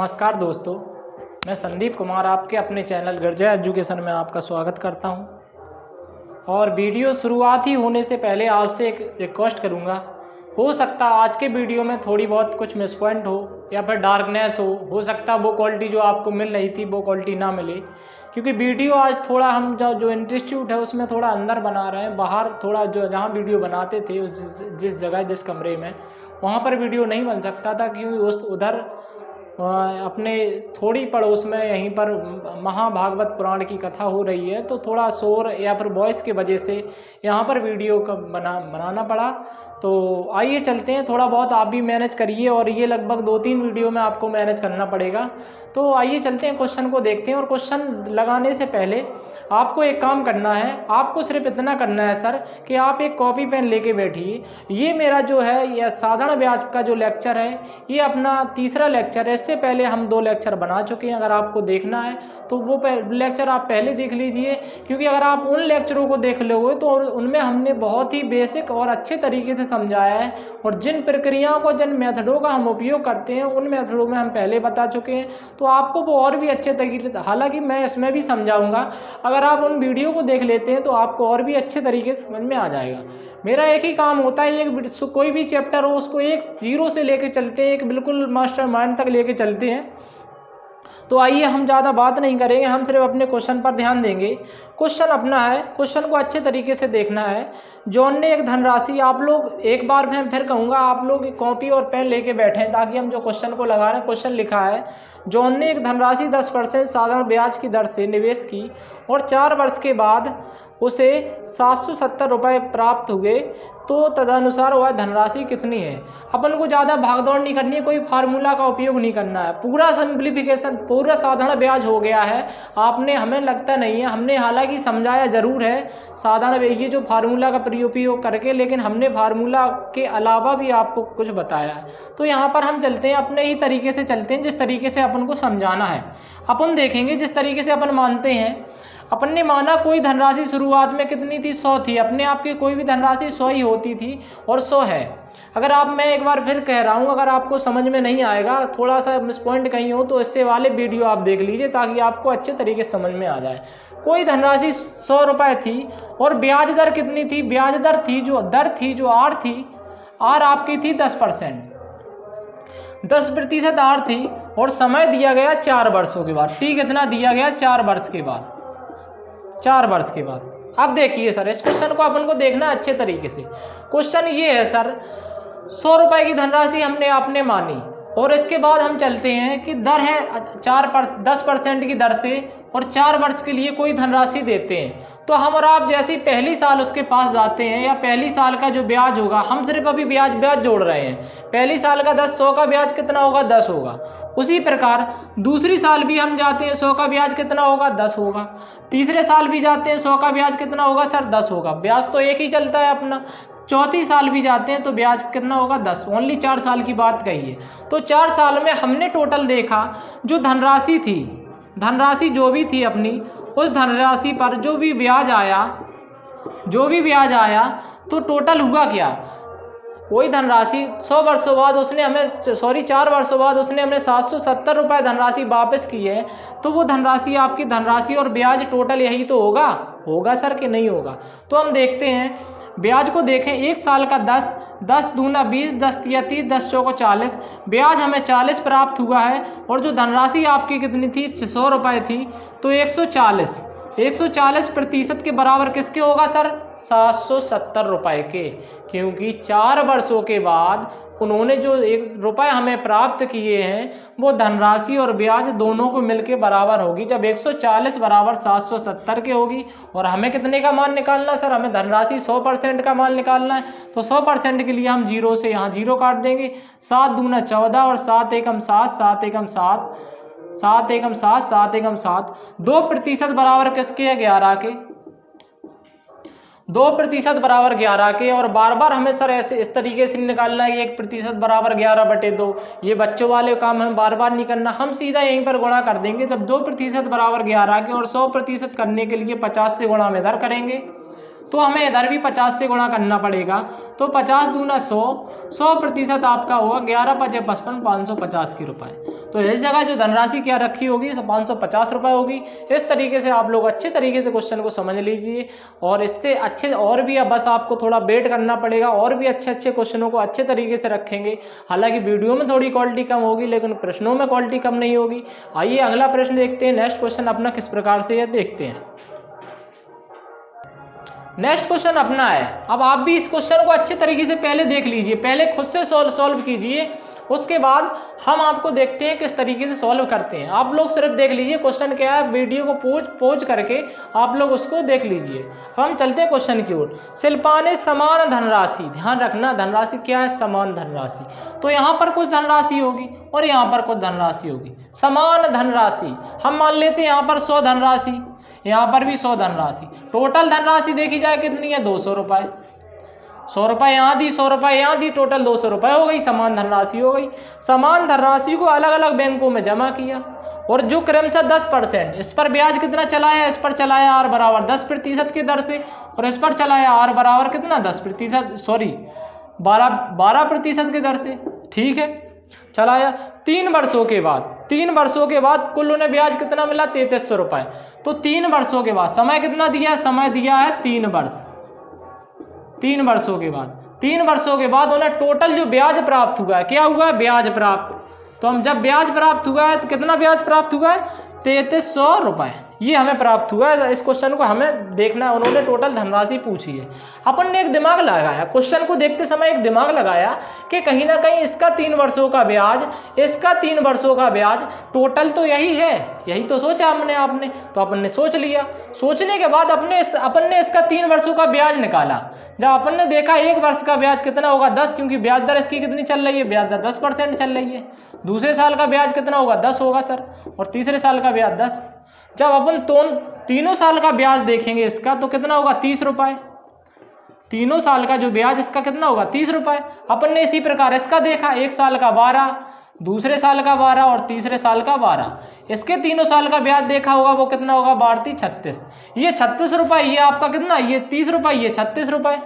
नमस्कार दोस्तों, मैं संदीप कुमार आपके अपने चैनल गर्जा एजुकेशन में आपका स्वागत करता हूं। और वीडियो शुरुआत ही होने से पहले आपसे एक रिक्वेस्ट करूंगा। हो सकता आज के वीडियो में थोड़ी बहुत कुछ मिस पॉइंट हो या फिर डार्कनेस हो सकता वो क्वालिटी जो आपको मिल रही थी वो क्वालिटी ना मिले, क्योंकि वीडियो आज थोड़ा हम जो इंस्टीट्यूट है उसमें थोड़ा अंदर बना रहे हैं। बाहर थोड़ा जो जहाँ वीडियो बनाते थे जिस जगह जिस कमरे में वहाँ पर वीडियो नहीं बन सकता था, क्योंकि उस उधर अपने थोड़ी पड़ोस में यहीं पर महाभागवत पुराण की कथा हो रही है, तो थोड़ा शोर या फिर वॉइस की वजह से यहाँ पर वीडियो का बनाना पड़ा। तो आइए चलते हैं, थोड़ा बहुत आप भी मैनेज करिए और ये लगभग 2-3 वीडियो में आपको मैनेज करना पड़ेगा। तो आइए चलते हैं, क्वेश्चन को देखते हैं। और क्वेश्चन लगाने से पहले आपको एक काम करना है, आपको सिर्फ इतना करना है सर कि आप एक कॉपी पेन लेके बैठिए। ये मेरा जो है यह साधारण ब्याज का जो लेक्चर है ये अपना तीसरा लेक्चर है। इससे पहले हम 2 लेक्चर बना चुके हैं। अगर आपको देखना है तो वो लेक्चर आप पहले देख लीजिए, क्योंकि अगर आप उन लेक्चरों को देख लोगे तो उनमें हमने बहुत ही बेसिक और अच्छे तरीके से समझाया है, और जिन प्रक्रियाओं को जिन मेथडों का हम उपयोग करते हैं उन मेथडों में हम पहले बता चुके हैं। तो आपको वो और भी अच्छे तरीके, हालांकि मैं इसमें भी समझाऊंगा, अगर आप उन वीडियो को देख लेते हैं तो आपको और भी अच्छे तरीके से समझ में आ जाएगा। मेरा एक ही काम होता है, कोई भी चैप्टर हो उसको एक 0 से लेके चलते हैं, एक बिल्कुल मास्टर माइंड तक लेके चलते हैं। तो आइए हम ज़्यादा बात नहीं करेंगे, हम सिर्फ अपने क्वेश्चन पर ध्यान देंगे। क्वेश्चन अपना है, क्वेश्चन को अच्छे तरीके से देखना है। जॉन ने एक धनराशि, आप लोग एक बार मैं फिर कहूँगा आप लोग कॉपी और पेन लेके बैठें ताकि हम जो क्वेश्चन को लगा रहे हैं, क्वेश्चन लिखा है, जॉन ने एक धनराशि 10% साधारण ब्याज की दर से निवेश की और 4 वर्ष के बाद उसे 770 रुपये प्राप्त हुए, तो तदनुसार वह धनराशि कितनी है। अपन को ज़्यादा भागदौड़ नहीं करनी है, कोई फार्मूला का उपयोग नहीं करना है, पूरा सिंप्लीफिकेशन, पूरा साधारण ब्याज हो गया है। आपने, हमें लगता नहीं है, हमने हालांकि समझाया ज़रूर है साधारण ये जो फार्मूला का उपयोग करके, लेकिन हमने फार्मूला के अलावा भी आपको कुछ बताया है। तो यहाँ पर हम चलते हैं, अपने ही तरीके से चलते हैं, जिस तरीके से अपन को समझाना है। अपन देखेंगे जिस तरीके से अपन मानते हैं, अपन ने माना कोई धनराशि शुरुआत में कितनी थी, 100 थी। अपने आप की कोई भी धनराशि 100 ही होती थी और 100 है। अगर आप, मैं एक बार फिर कह रहा हूँ, अगर आपको समझ में नहीं आएगा, थोड़ा सा मिस पॉइंट कहीं हो तो इससे वाले वीडियो आप देख लीजिए ताकि आपको अच्छे तरीके से समझ में आ जाए। कोई धनराशि 100 रुपये थी और ब्याज दर कितनी थी, ब्याज दर थी जो आर थी, आर आपकी थी 10%, 10% आर थी, और समय दिया गया 4 वर्षों के बाद। ठीक, इतना दिया गया 4 वर्ष के बाद, 4 वर्ष के बाद। अब देखिए सर, इस क्वेश्चन को अपन को देखना है अच्छे तरीके से। क्वेश्चन ये है सर, 100 रुपये की धनराशि हमने आपने मानी, और इसके बाद हम चलते हैं कि दर है 10% की दर से, और 4 वर्ष के लिए कोई धनराशि देते हैं। तो हम और आप जैसे ही पहली साल उसके पास जाते हैं, या पहली साल का जो ब्याज होगा, हम सिर्फ अभी ब्याज जोड़ रहे हैं, पहली साल का 100 का ब्याज कितना होगा, 10 होगा। उसी प्रकार दूसरी साल भी हम जाते हैं, 100 का ब्याज कितना होगा, 10 होगा। तीसरे साल भी जाते हैं, 100 का ब्याज कितना होगा सर, 10 होगा। ब्याज तो एक ही चलता है अपना। चौथी साल भी जाते हैं तो ब्याज कितना होगा, 10। ओनली 4 साल की बात कही है। तो 4 साल में हमने टोटल देखा, जो धनराशि थी, धनराशि जो भी थी अपनी, उस धनराशि पर जो भी ब्याज आया तो टोटल हुआ क्या। कोई धनराशि 100 वर्षों बाद उसने हमें, 4 वर्षों बाद उसने हमें 770 रुपये धनराशि वापस की है, तो वो धनराशि आपकी धनराशि और ब्याज टोटल यही तो होगा सर कि नहीं होगा। तो हम देखते हैं, ब्याज को देखें, 1 साल का 10 दूना 20, 10 तिया 30, 10 चौको 40, ब्याज हमें 40 प्राप्त हुआ है, और जो धनराशि आपकी कितनी थी, 100 रुपये थी, तो 140% के बराबर किसके होगा सर, 770 रुपये के, क्योंकि 4 वर्षों के बाद उन्होंने जो 1 रुपये हमें प्राप्त किए हैं वो धनराशि और ब्याज दोनों को मिलके बराबर होगी। जब 140 बराबर 770 के होगी, और हमें कितने का मान निकालना सर, हमें धनराशि 100% का मान निकालना है। तो 100% के लिए हम 0 से यहाँ 0 काट देंगे। 7 दूना 14 और 7 एकम 7, 7 एकम 7, 7 एकम 7, 7 एकम 7। 2% बराबर किसके है, 11 के। 2% बराबर 11 के, और बार बार हमें सर ऐसे इस तरीके से निकालना है कि 1% बराबर 11/2। ये बच्चों वाले काम हमें बार बार नहीं करना, हम सीधा यहीं पर गुणा कर देंगे। जब 2% बराबर 11 के और 100% करने के लिए 50 से गुणा में इधर करेंगे, तो हमें इधर भी 50 से गुणा करना पड़ेगा। तो 50 दूना 100, 100% आपका होगा 11 × 5 = 55, 550 के रुपए। तो इस जगह जो धनराशि क्या रखी होगी, 550 रुपये होगी। इस तरीके से आप लोग अच्छे तरीके से क्वेश्चन को समझ लीजिए, और इससे अच्छे और भी, अब बस आपको थोड़ा वेट करना पड़ेगा, और भी अच्छे अच्छे क्वेश्चनों को अच्छे तरीके से रखेंगे। हालांकि वीडियो में थोड़ी क्वालिटी कम होगी, लेकिन प्रश्नों में क्वालिटी कम नहीं होगी। आइए अगला प्रश्न देखते हैं। नेक्स्ट क्वेश्चन अपना किस प्रकार से है देखते हैं। नेक्स्ट क्वेश्चन अपना है, अब आप भी इस क्वेश्चन को अच्छे तरीके से पहले देख लीजिए, पहले खुद से सॉल्व कीजिए, उसके बाद हम आपको देखते हैं किस तरीके से सॉल्व करते हैं। आप लोग सिर्फ देख लीजिए क्वेश्चन क्या है, वीडियो को पॉज करके आप लोग उसको देख लीजिए। हम चलते हैं क्वेश्चन की ओर। शिल्पा ने समान धनराशि, ध्यान रखना धनराशि क्या है, समान धनराशि। तो यहाँ पर कुछ धनराशि होगी और यहाँ पर कुछ धनराशि होगी। समान धनराशि हम मान लेते हैं यहाँ पर 100 धनराशि, यहाँ पर भी 100 धनराशि। टोटल धनराशि देखी जाए कितनी है, 200 रुपये। 100 रुपये यहाँ दी, 100 रुपये यहाँ दी, टोटल 200 रुपये हो गई, समान धनराशि हो गई। समान धनराशि को अलग अलग बैंकों में जमा किया, और जो क्रमशः 10%, इस पर ब्याज कितना चलाया, इस पर चलाया R बराबर 10% की दर से, और इस पर चलाया R बराबर कितना 10%, सॉरी 12% की दर से। ठीक है, चलाया। 3 वर्षों के बाद कुल उन्हें ब्याज कितना मिला, 3300 रुपये। तो 3 वर्षों के बाद समय कितना दिया, समय दिया है 3 वर्ष। 3 वर्षों के बाद उन्हें टोटल जो ब्याज प्राप्त हुआ है, क्या हुआ है, ब्याज प्राप्त। तो हम जब ब्याज प्राप्त हुआ है तो कितना ब्याज प्राप्त हुआ है, 3300 रुपये। ये हमें प्राप्त हुआ है। इस क्वेश्चन को हमें देखना है, उन्होंने टोटल धनराशि पूछी है। अपन ने एक दिमाग लगाया, क्वेश्चन को देखते समय एक दिमाग लगाया कि कहीं ना कहीं इसका 3 वर्षों का ब्याज, इसका 3 वर्षों का ब्याज, टोटल तो यही है, यही तो सोचा आपने। तो अपन ने सोच लिया। सोचने के बाद अपन ने इसका 3 वर्षों का ब्याज निकाला। जब अपन ने देखा 1 वर्ष का ब्याज कितना होगा, 10, क्योंकि ब्याज दर इसकी कितनी चल रही है, ब्याज दर 10% चल रही है। दूसरे साल का ब्याज कितना होगा, 10 होगा सर, और तीसरे साल का ब्याज 10। जब अपन तीनों साल का ब्याज देखेंगे इसका, तो कितना होगा, 30 रुपये। तीनों साल का जो ब्याज इसका कितना होगा, 30 रुपये। अपन ने इसी प्रकार इसका देखा, 1 साल का 12, दूसरे साल का 12 और तीसरे साल का 12। इसके तीनों साल का ब्याज देखा होगा, वो कितना होगा, 12 × 36। ये 36 रुपये, ये आपका कितना, ये 30 रुपये, ये 36 रुपये,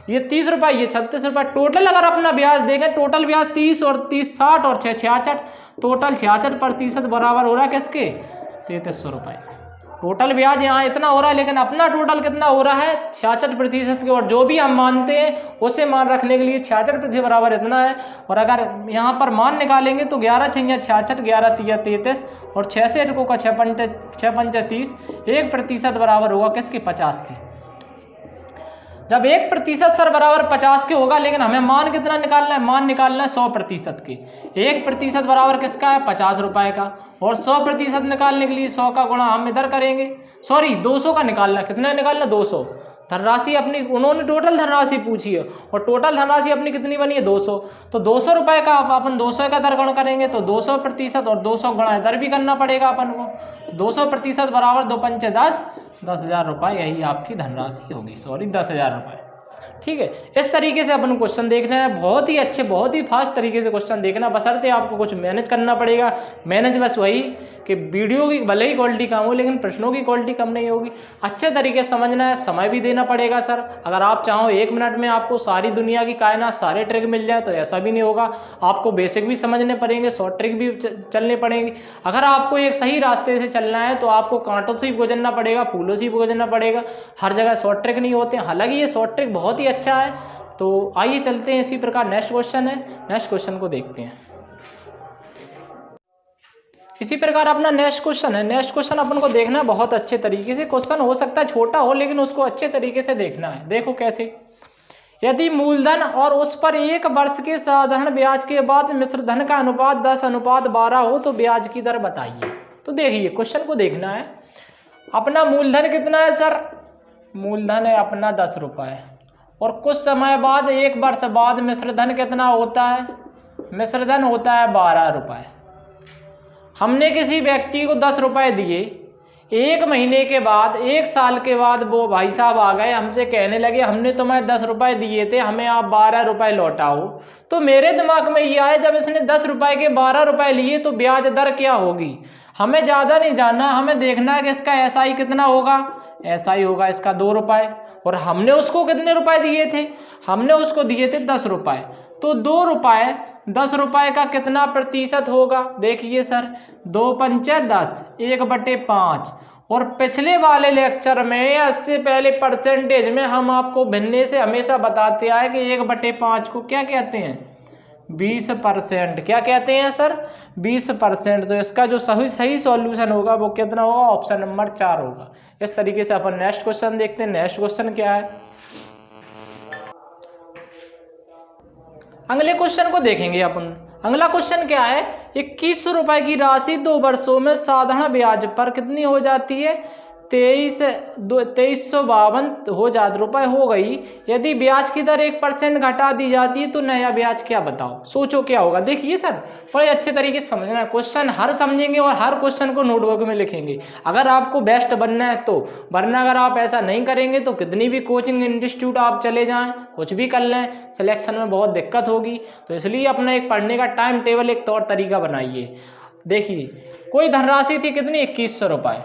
ये 30 रुपये, ये 36 रुपये। टोटल अगर अपना ब्याज देखें, टोटल ब्याज 30 और 30 60 और 6 66, टोटल 66% बराबर हो रहा है किसके, 3300 रुपये। टोटल ब्याज यहाँ इतना हो रहा है, लेकिन अपना टोटल कितना हो रहा है, 66% के, और जो भी हम मानते हैं उसे मान रखने के लिए 66% बराबर इतना है। और अगर यहाँ पर मान निकालेंगे तो 11 × 6 = 66, 11 × 3 = 33, और 6 से 8 को 6 × 5 = 30, 1% बराबर होगा किसके, 50 के। जब 1% सर बराबर 50 के होगा, लेकिन हमें मान कितना निकालना है, मान निकालना है 100% के। 1% बराबर किसका है, 50 रुपये का, और 100% निकालने के लिए 100 का गुणा हम इधर करेंगे, सॉरी 200 का निकालना, कितना निकालना, 200। धनराशि अपनी, उन्होंने टोटल धनराशि पूछी है, और टोटल धनराशि अपनी कितनी बनी है, 200। तो 200 रुपये का अपन 200 का दर गुण करेंगे, तो 200% और 200 गुणा इधर भी करना पड़ेगा अपन को। 200% बराबर 2 × 5 = 10, 10,000 रुपये, यही आपकी धनराशि होगी, सॉरी 10,000 रुपये। ठीक है, इस तरीके से अपन क्वेश्चन देखना है, बहुत ही अच्छे, बहुत ही फास्ट तरीके से क्वेश्चन देखना, बशर्ते आपको कुछ मैनेज करना पड़ेगा। मैनेज बस वही कि वीडियो की भले ही क्वालिटी कम हो, लेकिन प्रश्नों की क्वालिटी कम नहीं होगी। अच्छे तरीके से समझना है, समय भी देना पड़ेगा सर। अगर आप चाहो 1 मिनट में आपको सारी दुनिया की कायनात, सारे ट्रिक मिल जाए, तो ऐसा भी नहीं होगा। आपको बेसिक भी समझने पड़ेंगे, शॉर्ट ट्रिक भी चलने पड़ेंगे। अगर आपको एक सही रास्ते से चलना है, तो आपको कांटों से भी गुजरना पड़ेगा, फूलों से भी गुजरना पड़ेगा। हर जगह शॉर्ट ट्रिक नहीं होते, हालांकि ये शॉर्ट ट्रिक बहुत ही अच्छा है। तो आइए चलते हैं, इसी प्रकार नेक्स्ट क्वेश्चन है, नेक्स्ट क्वेश्चन को देखते हैं। इसी प्रकार अपना नेक्स्ट क्वेश्चन है। नेक्स्ट क्वेश्चन अपन को देखना है बहुत अच्छे तरीके से। क्वेश्चन हो सकता है छोटा हो, लेकिन उसको अच्छे तरीके से देखना है। देखो कैसे, यदि मूलधन और उस पर 1 वर्ष के साधारण ब्याज के बाद मिश्र धन का अनुपात 10:12 हो, तो ब्याज की दर बताइए। तो देखिए क्वेश्चन को देखना है। अपना मूलधन कितना है सर, मूलधन है अपना 10 रुपये, और कुछ समय बाद 1 वर्ष बाद मिश्र धन कितना होता है, मिश्र धन होता है 12 रुपये। हमने किसी व्यक्ति को 10 रुपये दिए, 1 महीने के बाद, 1 साल के बाद वो भाई साहब आ गए, हमसे कहने लगे हमने तुम्हें 10 रुपये दिए थे, हमें आप 12 रुपये लौटाओ। तो मेरे दिमाग में ये आया, जब इसने 10 रुपये के 12 रुपये लिए, तो ब्याज दर क्या होगी। हमें ज़्यादा नहीं जानना, हमें देखना है कि इसका SI कितना होगा। SI होगा इसका 2 रुपये, और हमने उसको कितने रुपए दिए थे, हमने उसको दिए थे 10 रुपए। तो 2 रुपए 10 रुपए का कितना प्रतिशत होगा, देखिए सर 2 पंचे 10, 1/5। और पिछले वाले लेक्चर में या इससे पहले परसेंटेज में हम आपको भिन्ने से हमेशा बताते आए कि 1/5 को क्या कहते हैं, 20%। क्या कहते हैं सर, 20%। तो इसका जो सही सॉल्यूशन होगा वो कितना होगा, ऑप्शन नंबर 4 होगा। इस तरीके से अपन नेक्स्ट क्वेश्चन देखते हैं। नेक्स्ट क्वेश्चन क्या है, अगले क्वेश्चन को देखेंगे अपन। अगला क्वेश्चन क्या है, 2100 रुपए की राशि 2 वर्षों में साधारण ब्याज पर कितनी हो जाती है, 2352 रुपए हो गई। यदि ब्याज की दर 1% घटा दी जाती है तो नया ब्याज क्या, बताओ, सोचो क्या होगा। देखिए सर बड़े अच्छे तरीके से समझना है, क्वेश्चन हर समझेंगे और हर क्वेश्चन को नोटबुक में लिखेंगे अगर आपको बेस्ट बनना है तो, वरना अगर आप ऐसा नहीं करेंगे तो कितनी भी कोचिंग इंस्टीट्यूट आप चले जाएं, कुछ भी कर लें, सिलेक्शन में बहुत दिक्कत होगी। तो इसलिए अपना एक पढ़ने का टाइम टेबल, एक तौर तरीका बनाइए। देखिए कोई धनराशि थी कितनी, 2100 रुपए।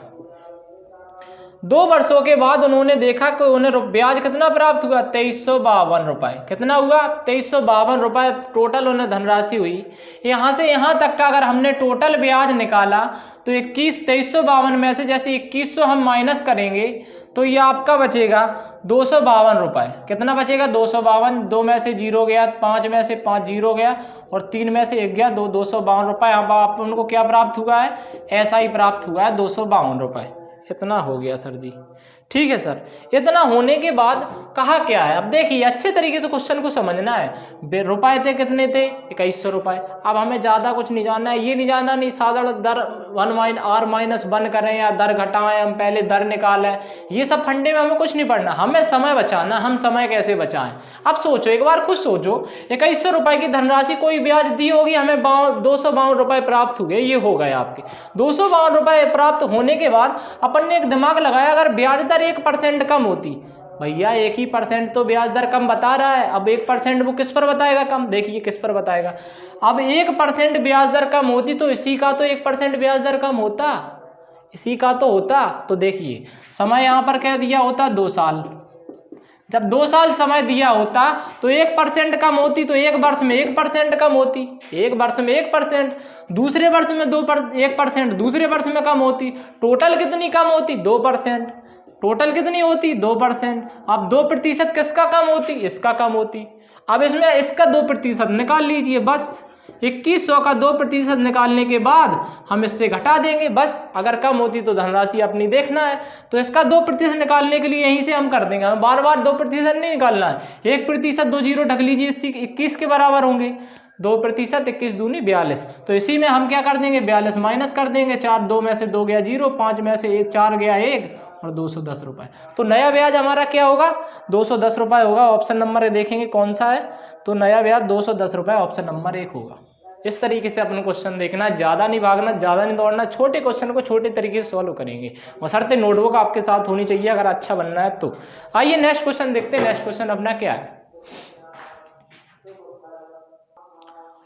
2 वर्षों के बाद उन्होंने देखा कि उन्हें ब्याज कितना प्राप्त हुआ, 2352 रुपए। कितना हुआ, 2352 रुपए टोटल उन्हें धनराशि हुई। यहाँ से यहाँ तक का अगर हमने टोटल ब्याज निकाला तो 2352 में से जैसे 2100 हम माइनस करेंगे तो ये आपका बचेगा 252 रुपए। कितना बचेगा, 252। 2 में से 0 गया, 5 में से 5 0 गया और 3 में से 1 गया, 252 रुपए। अब आप उनको क्या प्राप्त हुआ है, ऐसा ही प्राप्त हुआ है 252 रुपए। इतना हो गया सर जी, ठीक है सर। इतना होने के बाद कहा क्या है, अब देखिए अच्छे तरीके से क्वेश्चन को समझना है। रुपए थे कितने थे, 2100 रुपए। अब हमें ज़्यादा कुछ नहीं जानना है, ये नहीं जानना नहीं साधारण दर R-1 करें या दर घटाएं, हम पहले दर निकालें, ये सब फंडे में हमें कुछ नहीं पढ़ना। हमें समय बचाना, हम समय कैसे बचाएं। अब सोचो, एक बार खुद सोचो, 2100 रुपए की धनराशि कोई ब्याज दी होगी, हमें 252 रुपए प्राप्त हुए, ये हो गए आपके 252 रुपए प्राप्त होने के बाद अपन ने एक दिमाग लगाया, अगर ब्याज दर 1% कम होती, भैया 1% तो ब्याज दर कम बता रहा है, अब 1% वो किस पर बताएगा कम, देखिए किस पर बताएगा। अब 1% ब्याज दर कम होती तो इसी का तो 1% ब्याज दर कम होता, इसी का तो होता। तो देखिए समय यहाँ पर क्या दिया होता, 2 साल। जब 2 साल समय दिया होता तो 1% कम होती, तो एक वर्ष में 1% कम होती, एक वर्ष में 1%, दूसरे वर्ष में 1%, दूसरे वर्ष में कम होती, टोटल कितनी कम होती, 2%। टोटल कितनी होती, 2%। अब 2% किसका कम होती, इसका कम होती। अब इसमें इसका 2% निकाल लीजिए, बस 2100 का 2% निकालने के बाद हम इससे घटा देंगे, बस। अगर कम होती तो धनराशि अपनी देखना है, तो इसका 2% निकालने के लिए यहीं से हम कर देंगे, हमें बार बार 2% नहीं निकालना है। 1%, 2 जीरो ढक लीजिए, इससे 21 के बराबर होंगे। 2%, 21 दूनी 42। तो इसी में हम क्या कर देंगे, 42 माइनस कर देंगे, 4 2 में से 2 गया 0, 5 में से 4 गया 1 और 210 रुपए। तो नया ब्याज हमारा क्या होगा, 210 रुपए होगा। ऑप्शन नंबर देखेंगे कौन सा है, तो नया ब्याज 210 रुपए ऑप्शन नंबर 1 होगा। इस तरीके से अपन क्वेश्चन देखना, ज़्यादा नहीं भागना, ज़्यादा नहीं दौड़ना, छोटे क्वेश्चन को छोटे तरीके से सॉल्व करेंगे। बशर्ते नोटबुक आपके साथ होनी चाहिए अगर अच्छा बनना है तो। आइए नेक्स्ट क्वेश्चन देखते हैं। नेक्स्ट क्वेश्चन अपना क्या है,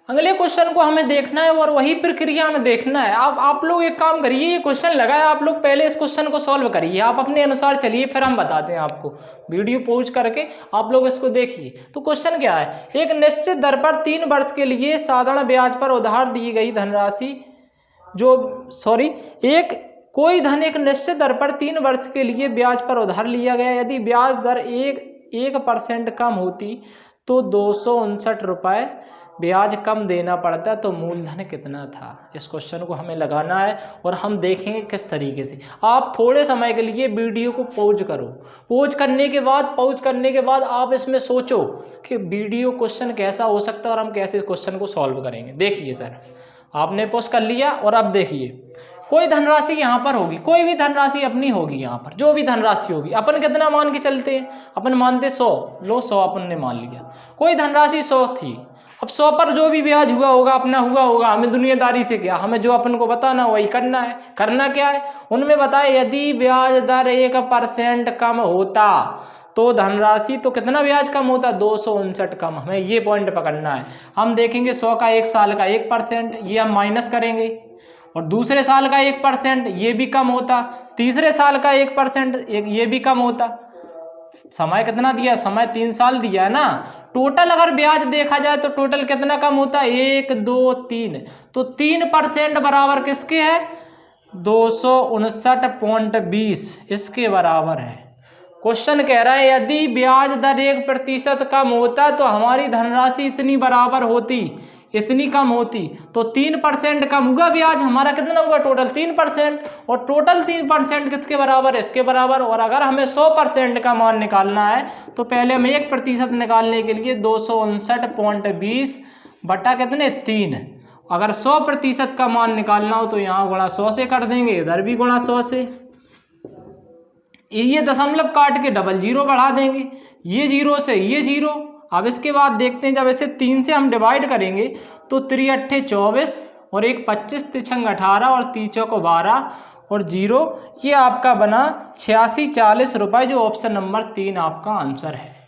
अगले क्वेश्चन को हमें देखना है और वही प्रक्रिया हमें देखना है। आप लोग एक काम करिए, ये क्वेश्चन लगा है, आप लोग पहले इस क्वेश्चन को सॉल्व करिए, आप अपने अनुसार चलिए, फिर हम बताते हैं आपको। वीडियो पॉज करके आप लोग इसको देखिए। तो क्वेश्चन क्या है, एक निश्चित दर पर 3 वर्ष के लिए साधारण ब्याज पर उधार दी गई धनराशि कोई धन एक निश्चित दर पर 3 वर्ष के लिए ब्याज पर उधार लिया गया। यदि ब्याज दर 1% कम होती तो 259 रुपये ब्याज कम देना पड़ता, तो मूलधन कितना था। इस क्वेश्चन को हमें लगाना है और हम देखेंगे किस तरीके से। आप थोड़े समय के लिए वीडियो को पॉज करो, पॉज करने के बाद आप इसमें सोचो कि वीडियो क्वेश्चन कैसा हो सकता है और हम कैसे इस क्वेश्चन को सॉल्व करेंगे। देखिए सर, आपने पॉज कर लिया और अब देखिए, कोई धनराशि यहाँ पर होगी, कोई भी धनराशि अपनी होगी, यहाँ पर जो भी धनराशि होगी, अपन कितना मान के चलते हैं, अपन मानते 100, लो 100 अपन ने मान लिया। कोई धनराशि 100 थी, अब 100 पर जो भी ब्याज हुआ होगा अपना हुआ होगा, हमें दुनियादारी से क्या, हमें जो अपन को बताना वही करना है। करना क्या है, उनमें बताए यदि ब्याज दर 1% कम होता तो धनराशि तो कितना ब्याज कम होता, 259 कम। हमें ये पॉइंट पकड़ना है। हम देखेंगे 100 का 1 साल का 1%, ये हम माइनस करेंगे, और दूसरे साल का 1% ये भी कम होता, तीसरे साल का 1% ये भी कम होता, समय कितना दिया, समय 3 साल दिया है ना। टोटल अगर ब्याज देखा जाए तो टोटल कितना कम होता है, 1 2 3, तो 3% बराबर किसके है, 259.20 इसके बराबर है। क्वेश्चन कह रहा है यदि ब्याज दर 1% कम होता तो हमारी धनराशि इतनी बराबर होती, इतनी कम होती, तो 3% कम हुआ ब्याज, हमारा कितना हुआ टोटल 3%, और टोटल 3% किसके बराबर है, इसके बराबर। और अगर हमें 100% का मान निकालना है तो पहले हमें 1% निकालने के लिए 259.20 बटा कितने 3, अगर 100% का मान निकालना हो तो यहाँ गुणा 100 से कर देंगे, इधर भी गुणा 100 से, ये दशमलव काट के डबल जीरो बढ़ा देंगे, ये जीरो से ये जीरो। अब इसके बाद देखते हैं जब इसे 3 से हम डिवाइड करेंगे तो 3 अट्ठे 24 और 1 25 तिछंग 18 और 3 चौको 12 और जीरो, ये आपका बना 8640 रुपये, जो ऑप्शन नंबर 3 आपका आंसर है।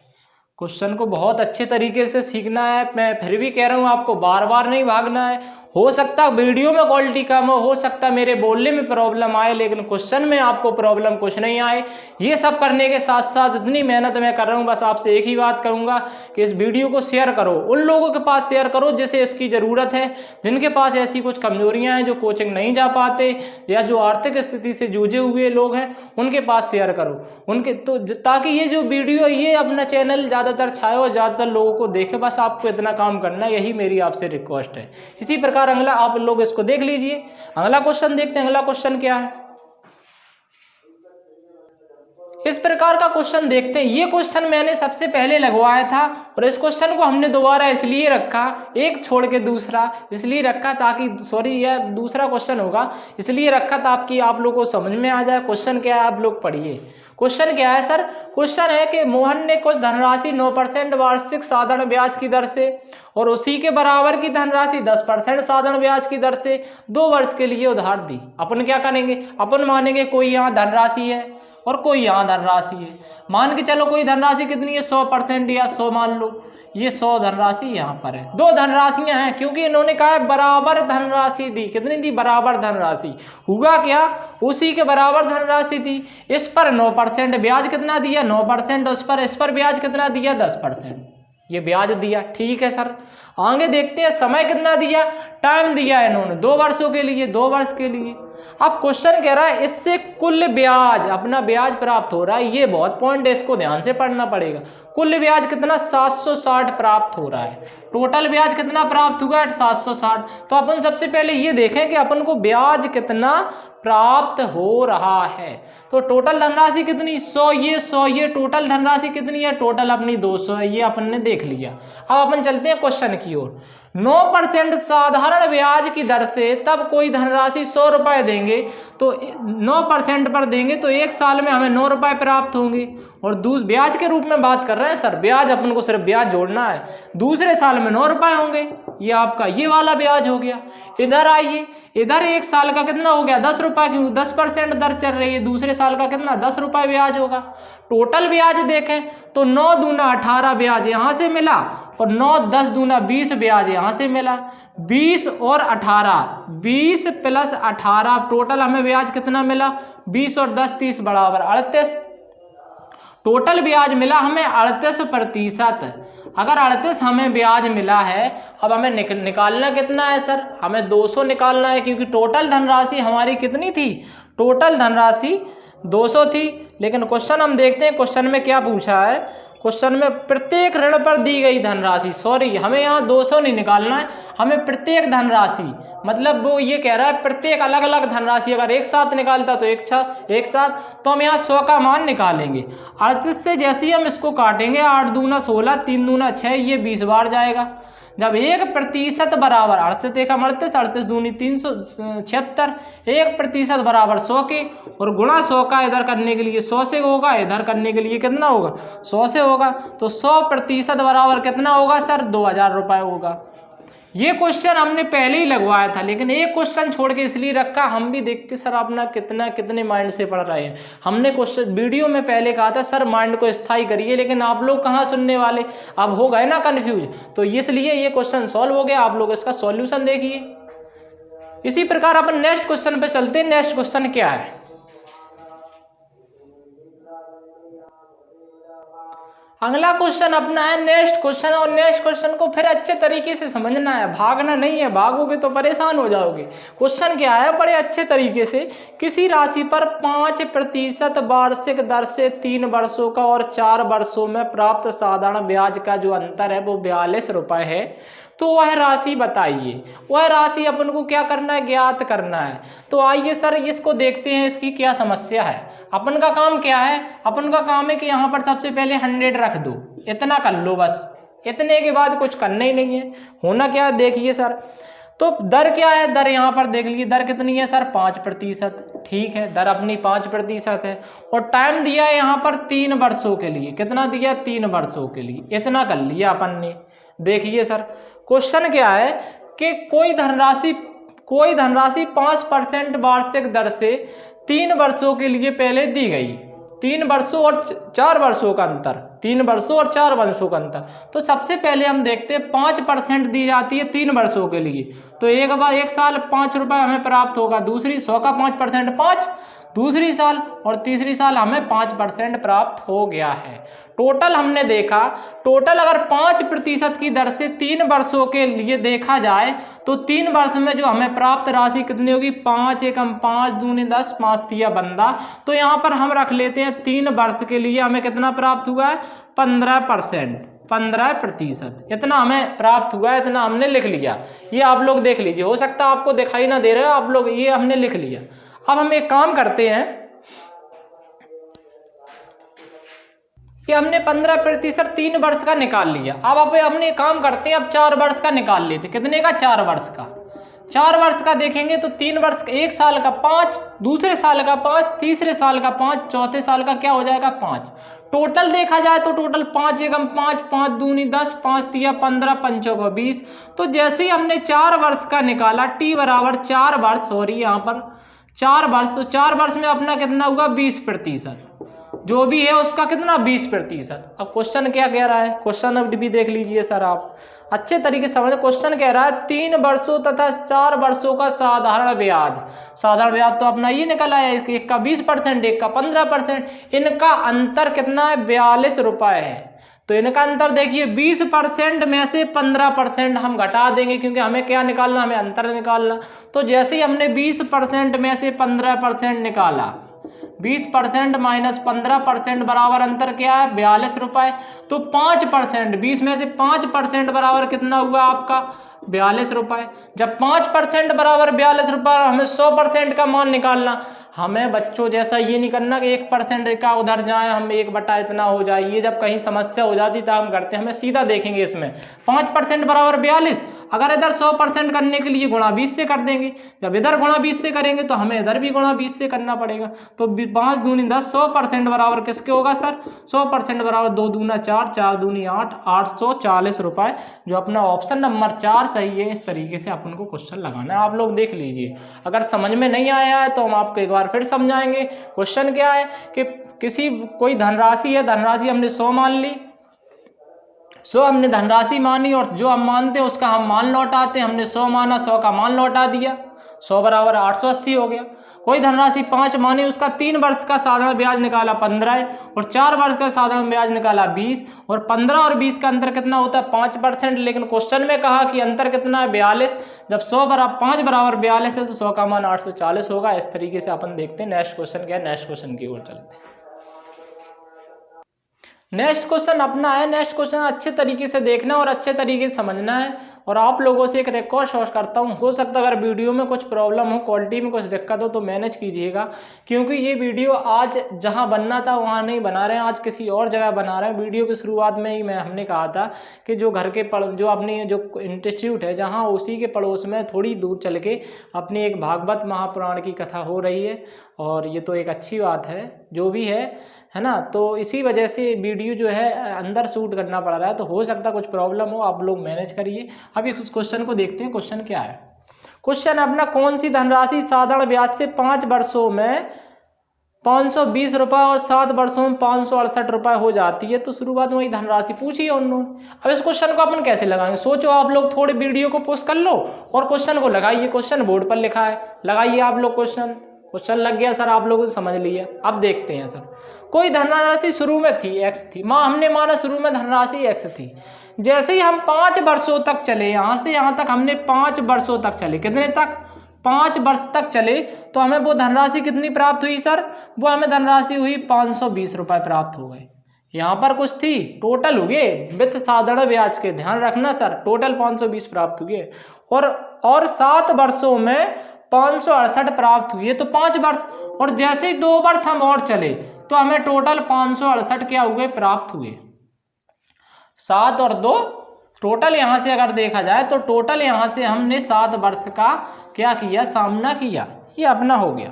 क्वेश्चन को बहुत अच्छे तरीके से सीखना है, मैं फिर भी कह रहा हूँ आपको बार बार नहीं भागना है। हो सकता है वीडियो में क्वालिटी कम हो सकता है मेरे बोलने में प्रॉब्लम आए, लेकिन क्वेश्चन में आपको प्रॉब्लम कुछ नहीं आए। ये सब करने के साथ साथ इतनी मेहनत मैं कर रहा हूँ, बस आपसे एक ही बात करूँगा कि इस वीडियो को शेयर करो, उन लोगों के पास शेयर करो जिसे इसकी ज़रूरत है, जिनके पास ऐसी कुछ कमजोरियाँ हैं, जो कोचिंग नहीं जा पाते या जो आर्थिक स्थिति से जूझे हुए लोग हैं, उनके पास शेयर करो उनके, तो ताकि ये जो वीडियो ये अपना चैनल ज़्यादातर छाए और ज़्यादातर लोगों को देखे। बस आपको इतना काम करना है, यही मेरी आपसे रिक्वेस्ट है। इसी प्रकार अगला आप लोग इसको देख लीजिए। अगला क्वेश्चन देखते हैं, अगला क्वेश्चन क्या है। इस प्रकार का क्वेश्चन देखते हैं। ये क्वेश्चन मैंने सबसे पहले लगवाया था और इस क्वेश्चन को हमने दोबारा इसलिए रखा, एक छोड़ के दूसरा इसलिए रखा ताकि, सॉरी यह दूसरा क्वेश्चन होगा, इसलिए रखा ताकि आप लोगों को समझ में आ जाए। क्वेश्चन क्या है आप लोग पढ़िए। क्वेश्चन क्या है सर, क्वेश्चन है कि मोहन ने कुछ धनराशि 9% वार्षिक साधारण ब्याज की दर से और उसी के बराबर की धनराशि 10% साधारण ब्याज की दर से 2 वर्ष के लिए उधार दी। अपन क्या करेंगे, अपन मानेंगे कोई यहाँ धनराशि है और कोई यहाँ धनराशि है। मान के चलो कोई धनराशि कितनी है 100% या 100 मान लो, ये 100 धनराशि यहाँ पर है। 2 धनराशियाँ हैं क्योंकि इन्होंने कहा है बराबर धनराशि दी। कितनी दी, बराबर धनराशि। हुआ क्या, उसी के बराबर धनराशि दी। इस पर 9% ब्याज कितना दिया, 9%, उस पर इस पर ब्याज कितना दिया 10%, ये ब्याज दिया। ठीक है सर, आगे देखते हैं समय कितना दिया, टाइम दिया है इन्होंने 2 वर्षों के लिए, 2 वर्ष के लिए। अब क्वेश्चन कह रहा है इससे कुल ब्याज, अपना ब्याज प्राप्त हो रहा है, ये बहुत पॉइंट है, इसको ध्यान से पढ़ना पड़ेगा। कुल ब्याज कितना 760 प्राप्त हो रहा है। टोटल ब्याज कितना प्राप्त हुआ 760। तो अपन सबसे पहले ये देखें कि अपन को ब्याज कितना प्राप्त हो रहा है। तो टोटल धनराशि कितनी 100, ये 100, ये टोटल धनराशि कितनी है, टोटल अपनी 200 है, ये अपन ने देख लिया। अब अपन चलते हैं क्वेश्चन की ओर। 9% साधारण ब्याज की दर से तब कोई धनराशि 100 रुपये देंगे तो 9% पर देंगे तो 1 साल में हमें 9 रुपये प्राप्त होंगे। और ब्याज के रूप में बात कर रहे हैं सर, ब्याज अपन को सिर्फ ब्याज जोड़ना है। दूसरे साल में 9 रुपये होंगे, ये आपका ये वाला ब्याज हो गया। इधर आइए, इधर 1 साल का कितना हो गया 10 रुपये, क्योंकि 10% दर चल रही है। दूसरे साल का कितना 10 रुपये ब्याज होगा। टोटल ब्याज देखें तो 9 दूना 18 ब्याज यहाँ से मिला और 9 10 दूना 20 ब्याज यहाँ से मिला। 20 और 18, 20 प्लस 18, टोटल हमें ब्याज कितना मिला 20 और 10 30 बराबर 38। टोटल ब्याज मिला हमें 38%। अगर 38 हमें ब्याज मिला है, अब हमें निकालना कितना है सर, हमें 200 निकालना है, क्योंकि टोटल धनराशि हमारी कितनी थी, टोटल धनराशि 200 थी। लेकिन क्वेश्चन हम देखते हैं, क्वेश्चन में क्या पूछा है। क्वेश्चन में प्रत्येक ऋण पर दी गई धनराशि, सॉरी हमें यहाँ 200 नहीं निकालना है, हमें प्रत्येक धनराशि, मतलब वो ये कह रहा है प्रत्येक अलग अलग धनराशि अगर एक साथ निकालता तो एक साथ, तो हम यहाँ 100 का मान निकालेंगे। 38 से जैसे ही हम इसको काटेंगे 8 दूना 16, 3 दूना 6, ये 20 बार जाएगा। जब 1% बराबर 38 एक 38, 38 दूनी 376, 1% बराबर 100 के, और गुणा 100 का इधर करने के लिए 100 से होगा, इधर करने के लिए कितना होगा 100 से होगा। तो 100% बराबर कितना होगा सर 2000 रुपये होगा। ये क्वेश्चन हमने पहले ही लगवाया था, लेकिन एक क्वेश्चन छोड़ के इसलिए रखा, हम भी देखते सर अपना कितने माइंड से पढ़ रहे हैं। हमने क्वेश्चन वीडियो में पहले कहा था सर माइंड को स्थायी करिए, लेकिन आप लोग कहाँ सुनने वाले, अब हो गए ना कंफ्यूज, तो इसलिए ये क्वेश्चन सॉल्व हो गया। आप लोग इसका सॉल्यूशन देखिए। इसी प्रकार अपन नेक्स्ट क्वेश्चन पे चलते हैं। नेक्स्ट क्वेश्चन क्या है, अगला क्वेश्चन अपना है नेक्स्ट क्वेश्चन, और नेक्स्ट क्वेश्चन को फिर अच्छे तरीके से समझना है, भागना नहीं है, भागोगे तो परेशान हो जाओगे। क्वेश्चन क्या है, बड़े अच्छे तरीके से, किसी राशि पर 5% वार्षिक दर से 3 वर्षों का और 4 वर्षों में प्राप्त साधारण ब्याज का जो अंतर है वो 42 रुपये है, तो वह राशि बताइए। वह राशि अपन को क्या करना है, ज्ञात करना है। तो आइए सर इसको देखते हैं, इसकी क्या समस्या है। अपन का काम क्या है, अपन का काम है कि यहाँ पर सबसे पहले 100 रख दो, इतना कर लो बस, इतने के बाद कुछ करना ही नहीं है। होना क्या है देखिए सर, तो दर क्या है, दर यहाँ पर देख लीजिए, दर कितनी है सर 5%, ठीक है, दर अपनी 5% है, और टाइम दिया है यहाँ पर 3 वर्षों के लिए, कितना दिया 3 वर्षों के लिए, इतना कर लिया अपन ने। देखिए सर क्वेश्चन क्या है कि कोई धनराशि 5% वार्षिक दर से 3 वर्षों के लिए पहले दी गई, 3 वर्षों और 4 वर्षों का अंतर, 3 वर्षों और 4 वर्षों का अंतर। तो सबसे पहले हम देखते हैं 5% दी जाती है 3 वर्षों के लिए, तो एक साल 5 रुपये हमें प्राप्त होगा, दूसरी 100 का 5% 5, दूसरी साल और तीसरी साल हमें 5% प्राप्त हो गया है। टोटल हमने देखा, टोटल अगर 5% की दर से 3 वर्षों के लिए देखा जाए तो 3 वर्ष में जो हमें प्राप्त राशि कितनी होगी, 5 एकम 5 दूनी 10, 5 तिया बंदा। तो यहाँ पर हम रख लेते हैं 3 वर्ष के लिए हमें कितना प्राप्त हुआ है, 15%, इतना हमें प्राप्त हुआ है, इतना हमने लिख लिया। ये आप लोग देख लीजिए, हो सकता है आपको दिखाई ना दे रहे हो आप लोग, ये हमने लिख लिया। अब हम एक काम करते हैं कि हमने 15% 3 वर्ष का निकाल लिया। अब हमने काम करते हैं, अब 4 वर्ष का निकाल लेते। कितने का, 4 वर्ष का। 4 वर्ष का देखेंगे तो 3 वर्ष का, 1 साल का 5, दूसरे साल का 5, तीसरे साल का 5, चौथे साल का क्या हो जाएगा 5। टोटल देखा जाए तो टोटल 5 एकम 5, 5 दूनी 10, 5 तिया 15, 5 को 20। तो जैसे ही हमने 4 वर्ष का निकाला, टी बराबर 4 वर्ष हो रही है यहाँ पर 4 वर्ष, तो 4 वर्ष में अपना कितना हुआ 20%, जो भी है उसका कितना 20%। अब क्वेश्चन क्या कह रहा है, क्वेश्चन अब भी देख लीजिए सर, आप अच्छे तरीके से समझ। क्वेश्चन कह रहा है 3 वर्षों तथा 4 वर्षों का साधारण ब्याज, साधारण ब्याज तो अपना ये निकला है, एक का 20%, एक का 15%, इनका अंतर कितना है 42 रुपये है। तो इनका अंतर देखिए 20% में से 15% हम घटा देंगे, क्योंकि हमें क्या निकालना, हमें अंतर निकालना। तो जैसे ही हमने 20% में से 15% निकाला, 20% माइनस 15% बराबर अंतर क्या है 42 रुपये। तो 5%, 20 में से 5% बराबर कितना हुआ आपका 42 रुपये। जब 5% बराबर 42 रुपये, हमें 100% का मान निकालना। हमें बच्चों जैसा ये नहीं करना कि 1% का उधर जाए, हम 1 बटा इतना हो जाए, ये जब कहीं समस्या हो जाती तो हम करते हैं। हमें सीधा देखेंगे इसमें 5% बराबर 42, अगर इधर 100% करने के लिए गुणा 20 से कर देंगे, जब इधर गुणा 20 से करेंगे तो हमें इधर भी गुणा 20 से करना पड़ेगा। तो 5 दूनी 10, 100% बराबर किसके होगा सर, 100% बराबर 2 दूना 4, 4 दूनी 8, 840 रुपये, जो अपना ऑप्शन नंबर 4 सही है। इस तरीके से अपन को क्वेश्चन लगाना है, आप लोग देख लीजिए। अगर समझ में नहीं आया है तो हम आपको एक बार फिर समझाएंगे। क्वेश्चन क्या है कि कोई धनराशि है, धनराशि हमने 100 मान ली, 100 हमने धनराशि मानी, और जो हम मानते हैं उसका हम मान लौटाते हैं। हमने 100 माना, 100 का मान लौटा दिया, 100 बराबर 880 हो गया। कोई धनराशि 5 मानी, उसका 3 वर्ष का साधारण ब्याज निकाला 15, और 4 वर्ष का साधारण ब्याज निकाला 20, और 15 और 20 का अंतर कितना होता है 5%। लेकिन क्वेश्चन में कहा कि अंतर कितना है 42। जब 100 बराबर 5 बराबर 42 है तो 100 का मान 840 होगा। इस तरीके से अपन देखते हैं। नेक्स्ट क्वेश्चन क्या है, नेक्स्ट क्वेश्चन की ओर चलते हैं। नेक्स्ट क्वेश्चन अपना है, नेक्स्ट क्वेश्चन अच्छे तरीके से देखना और अच्छे तरीके से समझना है। और आप लोगों से एक रिक्वेस्ट करता हूँ, हो सकता है अगर वीडियो में कुछ प्रॉब्लम हो, क्वालिटी में कुछ दिक्कत हो तो मैनेज कीजिएगा, क्योंकि ये वीडियो आज जहाँ बनना था वहाँ नहीं बना रहे हैं, आज किसी और जगह बना रहे हैं। वीडियो की शुरुआत में ही हमने कहा था कि जो घर के जो अपनी जो इंस्टीट्यूट है जहाँ, उसी के पड़ोस में थोड़ी दूर चल के अपनी एक भागवत महापुराण की कथा हो रही है, और ये तो एक अच्छी बात है जो भी है ना। तो इसी वजह से वीडियो जो है अंदर शूट करना पड़ रहा है, तो हो सकता है कुछ प्रॉब्लम हो, आप लोग मैनेज करिए। अब इस क्वेश्चन को देखते हैं। क्वेश्चन क्या है, क्वेश्चन अपना कौन सी धनराशि साधारण ब्याज से 5 वर्षों में 520 रुपये और 7 वर्षों में 568 रुपये हो जाती है। तो शुरुआत में वही धनराशि पूछी है उन्होंने। अब इस क्वेश्चन को अपन कैसे लगाएंगे, सोचो आप लोग, थोड़े वीडियो को पॉज कर लो और क्वेश्चन को लगाइए। क्वेश्चन बोर्ड पर लिखा है, लगाइए आप लोग। क्वेश्चन लग गया सर, आप लोगों ने समझ लिया। अब देखते हैं सर, कोई धनराशि शुरू में थी x थी, हमने माना शुरू में धनराशि x थी। जैसे ही हम 5 वर्षों तक चले, यहाँ से यहाँ तक हमने 5 वर्षों तक चले, कितने तक, 5 वर्ष तक चले, तो हमें वो धनराशि कितनी प्राप्त हुई सर, वो हमें धनराशि हुई 520 रुपये प्राप्त हो गए। यहाँ पर कुछ थी, टोटल हुए वित्त साधारण ब्याज के, ध्यान रखना सर, टोटल 520 प्राप्त हुए और 7 वर्षों में 568 प्राप्त हुए, तो 5 वर्ष, और जैसे ही 2 वर्ष हम और चले तो हमें टोटल 568 क्या हुए, प्राप्त हुए। 7 और 2 टोटल, यहाँ से अगर देखा जाए तो टोटल यहाँ से हमने 7 वर्ष का क्या किया, सामना किया, ये अपना हो गया।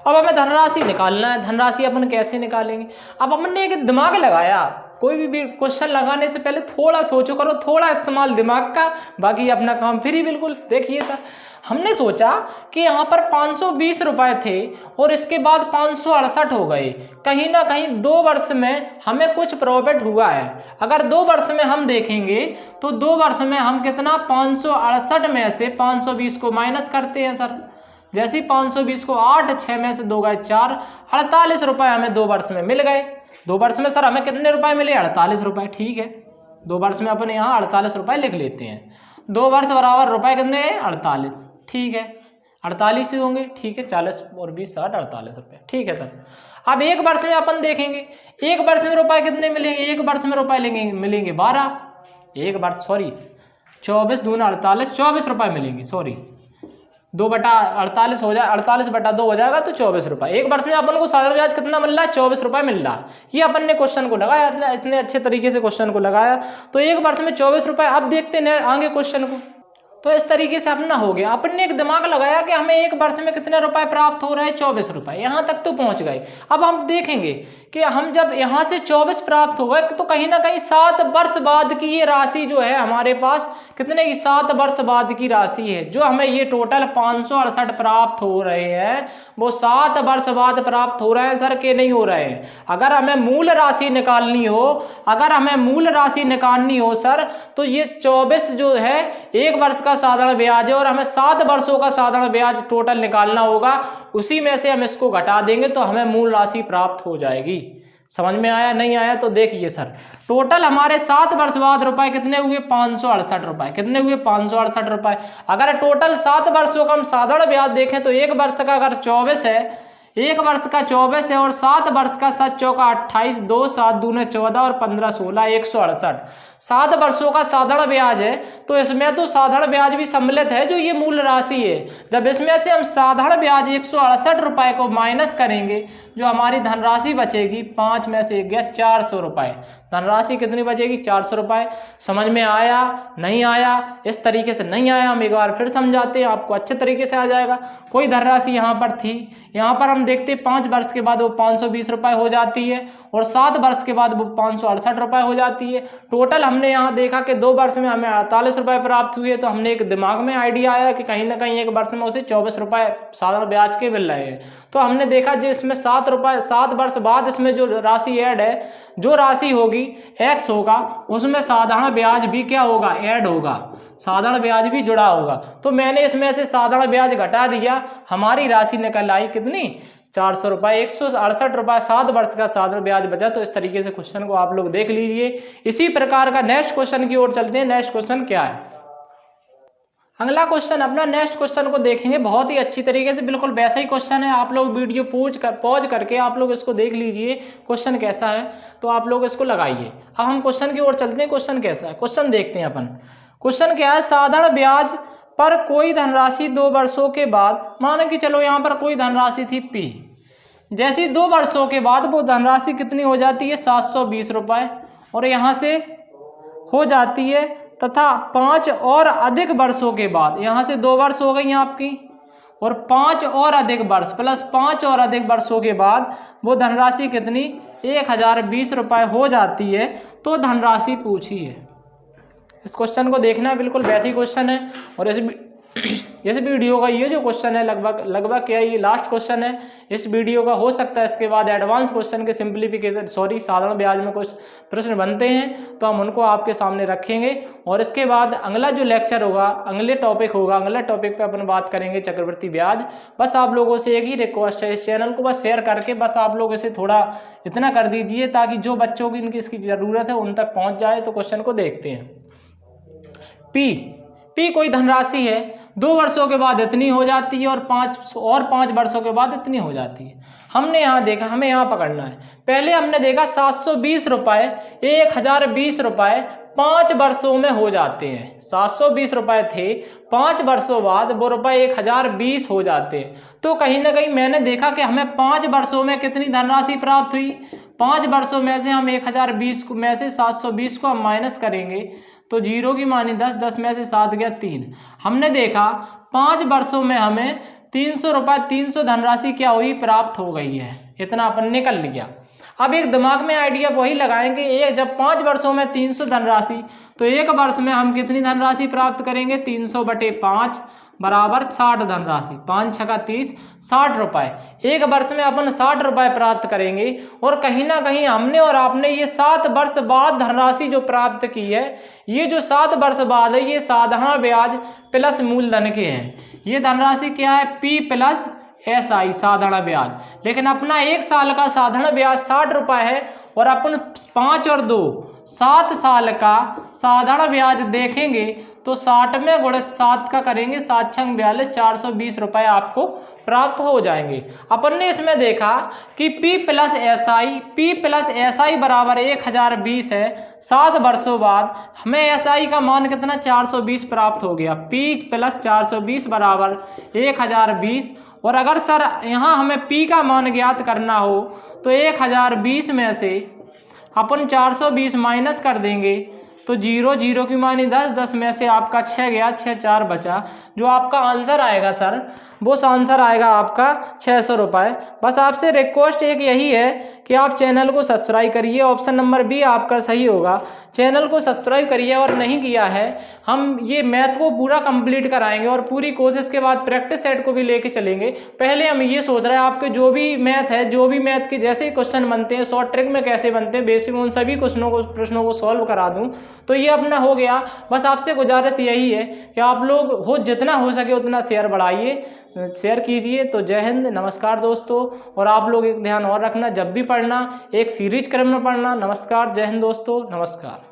अब हमें धनराशि निकालना है। धनराशि अपन कैसे निकालेंगे, अब हमने एक दिमाग लगाया। कोई भी क्वेश्चन लगाने से पहले थोड़ा सोचो करो, थोड़ा इस्तेमाल दिमाग का, बाकी अपना काम फ्री बिल्कुल। देखिए सर, हमने सोचा कि यहाँ पर 520 रुपये थे और इसके बाद 568 हो गए, कहीं ना कहीं 2 वर्ष में हमें कुछ प्रॉफिट हुआ है। अगर 2 वर्ष में हम देखेंगे तो 2 वर्ष में हम कितना, 568 में से 520 को माइनस करते हैं सर। जैसे ही 520 को 8, 6 में से 2 गए 4, 48 रुपये हमें 2 वर्ष में मिल गए। 2 वर्ष में सर हमें कितने रुपए मिले, 48 रुपये, ठीक है। 2 वर्ष में अपन यहाँ 48 रुपये लिख लेते हैं। 2 वर्ष बराबर रुपए कितने हैं, 48, ठीक है। 48 ही होंगे, ठीक है। 40 और 20 60, 48 रुपये, ठीक है सर। अब 1 वर्ष में अपन देखेंगे, 1 वर्ष में रुपए कितने मिलेंगे, 1 वर्ष में रुपए मिलेंगे 12, 1 वर्ष, सॉरी 24 दूना 48, 24 रुपये मिलेंगे, सॉरी 2/48 हो जाए, 48/2 हो जाएगा तो 24 रुपये। 1 वर्ष में अपन को साधारण ब्याज कितना मिल रहा है, 24 रुपये मिल रहा है। ये अपन ने क्वेश्चन को लगाया, इतने अच्छे तरीके से क्वेश्चन को लगाया, तो 1 वर्ष में 24 रुपये। अब देखते हैं आगे क्वेश्चन को, तो इस तरीके से अपना हो गया। अपन ने एक दिमाग लगाया कि हमें 1 वर्ष में कितने रुपए प्राप्त हो रहे हैं, 24 रुपये, यहाँ तक तो पहुँच गए। अब हम देखेंगे कि हम जब यहाँ से 24 प्राप्त हो गए तो कहीं ना कहीं 7 वर्ष बाद की ये राशि जो है हमारे पास, कितने की, 7 वर्ष बाद की राशि है। जो हमें ये टोटल 568 प्राप्त हो रहे हैं, वो 7 वर्ष बाद प्राप्त हो रहे हैं सर, के नहीं हो रहे हैं। अगर हमें मूल राशि निकालनी हो, अगर हमें मूल राशि निकालनी हो सर, तो ये 24 जो है 1 वर्ष का साधारण ब्याज है और हमें 7 वर्षों का साधारण ब्याज टोटल निकालना होगा। उसी में से हम इसको घटा देंगे तो हमें मूल राशि प्राप्त हो जाएगी। समझ में आया, नहीं आया तो देखिए सर, टोटल हमारे 7 वर्ष बाद रुपए कितने हुए, 568 रुपए, कितने हुए, 568 रुपए। अगर टोटल 7 वर्षों का हम साधारण ब्याज देखें तो 1 वर्ष का अगर 24 है, 1 वर्ष का 24 है और 7 वर्ष का 7 चौका 28, 2 7 दूने 14 और 15 16, 168। 7 वर्षों का साधारण ब्याज है तो इसमें तो साधारण ब्याज भी सम्मिलित है, जो ये मूल राशि है। जब इसमें से हम साधारण ब्याज 168 रुपये को माइनस करेंगे, जो हमारी धनराशि बचेगी, 5 में से 1 गया 400 रुपये, धनराशि कितनी बचेगी, 400 रुपये। समझ में आया, नहीं आया, इस तरीके से नहीं आया, हम एक बार फिर समझाते हैं, आपको अच्छे तरीके से आ जाएगा। कोई धनराशि यहाँ पर थी, यहाँ पर हम देखते 5 वर्ष के बाद वो 520 रुपये हो जाती है और 7 वर्ष के बाद वो 568 रुपये हो जाती है। टोटल हमने यहाँ देखा कि 2 वर्ष में हमें 48 रुपये प्राप्त हुए, तो हमने एक दिमाग में आइडिया आया कि कहीं ना कहीं 1 वर्ष में उसे 24 रुपये साधारण ब्याज के मिल रहे हैं। तो हमने देखा जो इसमें 7 वर्ष बाद इसमें जो राशि ऐड है, जो राशि होगी x होगा, उसमें साधारण ब्याज भी क्या होगा, ऐड होगा, साधारण ब्याज भी जुड़ा होगा। तो मैंने इसमें से साधारण ब्याज घटा दिया, हमारी राशि निकल आई कितनी, 400 रुपये, 168 रुपये 7 वर्ष का साधारण ब्याज बचा। तो इस तरीके से क्वेश्चन को आप लोग देख लीजिए। इसी प्रकार का नेक्स्ट क्वेश्चन की ओर चलते हैं। नेक्स्ट क्वेश्चन क्या है, अगला क्वेश्चन अपना नेक्स्ट क्वेश्चन को देखेंगे। बहुत ही अच्छी तरीके से बिल्कुल वैसा ही क्वेश्चन है, आप लोग वीडियो पॉज करके आप लोग इसको देख लीजिए क्वेश्चन कैसा है, तो आप लोग इसको लगाइए। अब हम क्वेश्चन की ओर चलते हैं। क्वेश्चन कैसा है, क्वेश्चन देखते हैं अपन। क्वेश्चन क्या है, साधारण ब्याज पर कोई धनराशि 2 वर्षों के बाद, मानो कि चलो यहाँ पर कोई धनराशि थी P, जैसे 2 वर्षों के बाद वो धनराशि कितनी हो जाती है, 720 रुपये, और यहाँ से हो जाती है, तथा 5 और अधिक वर्षों के बाद, यहाँ से 2 वर्ष हो गई आपकी, और 5 और अधिक वर्ष प्लस 5 और अधिक वर्षों के बाद वो धनराशि कितनी, 1020 रुपये हो जाती है। तो धनराशि पूछी है। इस क्वेश्चन को देखना है, बिल्कुल वैसे ही क्वेश्चन है और इस इस वीडियो का ये जो क्वेश्चन है लगभग क्या ये लास्ट क्वेश्चन है इस वीडियो का। हो सकता है इसके बाद एडवांस क्वेश्चन के सिंप्लीफिकेशन साधारण ब्याज में कुछ प्रश्न बनते हैं तो हम उनको आपके सामने रखेंगे। और इसके बाद अगला जो लेक्चर होगा, अगले टॉपिक होगा, अगले टॉपिक पे अपन बात करेंगे चक्रवृद्धि ब्याज। बस आप लोगों से एक ही रिक्वेस्ट है, इस चैनल को बस शेयर करके बस आप लोग इसे थोड़ा इतना कर दीजिए ताकि जो बच्चों की इनकी इसकी ज़रूरत है उन तक पहुंच जाए। तो क्वेश्चन को देखते हैं। पी कोई धनराशि है, 2 वर्षों के बाद इतनी हो जाती है और 5 वर्षों के बाद इतनी हो जाती है। हमने यहाँ देखा, हमें यहाँ पकड़ना है। पहले हमने देखा 720 रुपये 1020 रुपये 5 वर्षों में हो जाते हैं। 720 रुपये थे, 5 वर्षों बाद वो रुपये 1020 हो जाते हैं। तो कहीं ना कहीं मैंने देखा कि हमें 5 वर्षों में कितनी धनराशि प्राप्त हुई। 5 वर्षों में से हम 1020 में से 720 को हम माइनस करेंगे तो 0 की मानी 10, 10 में से 7 गया 3। हमने देखा 5 वर्षों में हमें 300 रुपये 300 धनराशि क्या हुई प्राप्त हो गई है। इतना अपन निकल लिया। अब एक दिमाग में आइडिया वही लगाएंगे, ये जब 5 वर्षों में 300 धनराशि तो एक वर्ष में हम कितनी धनराशि प्राप्त करेंगे। 300/5 बराबर 60 धनराशि। 5 छका 30, 60 रुपये। एक वर्ष में अपन 60 रुपये प्राप्त करेंगे। और कहीं ना कहीं हमने और आपने ये 7 वर्ष बाद धनराशि जो प्राप्त की है, ये जो 7 वर्ष बाद है ये साधारण ब्याज प्लस मूलधन के हैं। ये धनराशि क्या है, P प्लस SI साधारण ब्याज। लेकिन अपना 1 साल का साधारण ब्याज 60 रुपये है और अपन 5 और 2 7 साल का साधारण ब्याज देखेंगे तो 60 में गुणा 7 का करेंगे, 7 छंग 42, 420 रुपये आपको प्राप्त हो जाएंगे। अपन ने इसमें देखा कि P प्लस SI बराबर 1020 है। 7 वर्षों बाद हमें SI का मान कितना 420 प्राप्त हो गया। P प्लस 420 बराबर 1020। और अगर सर यहाँ हमें P का मान ज्ञात करना हो तो 1020 में से अपन 420 माइनस कर देंगे तो 0, 0 की मानी 10, 10 में से आपका 6 गया, 6 4 बचा। जो आपका आंसर आएगा सर वो आंसर आएगा आपका 600 रुपये। बस आपसे रिक्वेस्ट एक यही है कि आप चैनल को सब्सक्राइब करिए। ऑप्शन नंबर बी आपका सही होगा। चैनल को सब्सक्राइब करिए और नहीं किया है, हम ये मैथ को पूरा कंप्लीट कराएंगे और पूरी कोशिश के बाद प्रैक्टिस सेट को भी लेके चलेंगे। पहले हम ये सोच रहे हैं आपके जो भी मैथ है, जो भी मैथ के जैसे क्वेश्चन बनते हैं, शॉर्ट ट्रिक में कैसे बनते हैं, बेसिक उन सभी प्रश्नों को सॉल्व करा दूँ तो ये अपना हो गया। बस आपसे गुजारिश यही है कि आप लोग जितना हो सके उतना शेयर बढ़ाइए, शेयर कीजिए। तो जय हिंद, नमस्कार दोस्तों। और आप लोग एक ध्यान और रखना, जब भी पढ़ना एक सीरीज क्रम में पढ़ना। नमस्कार, जय हिंद दोस्तों, नमस्कार।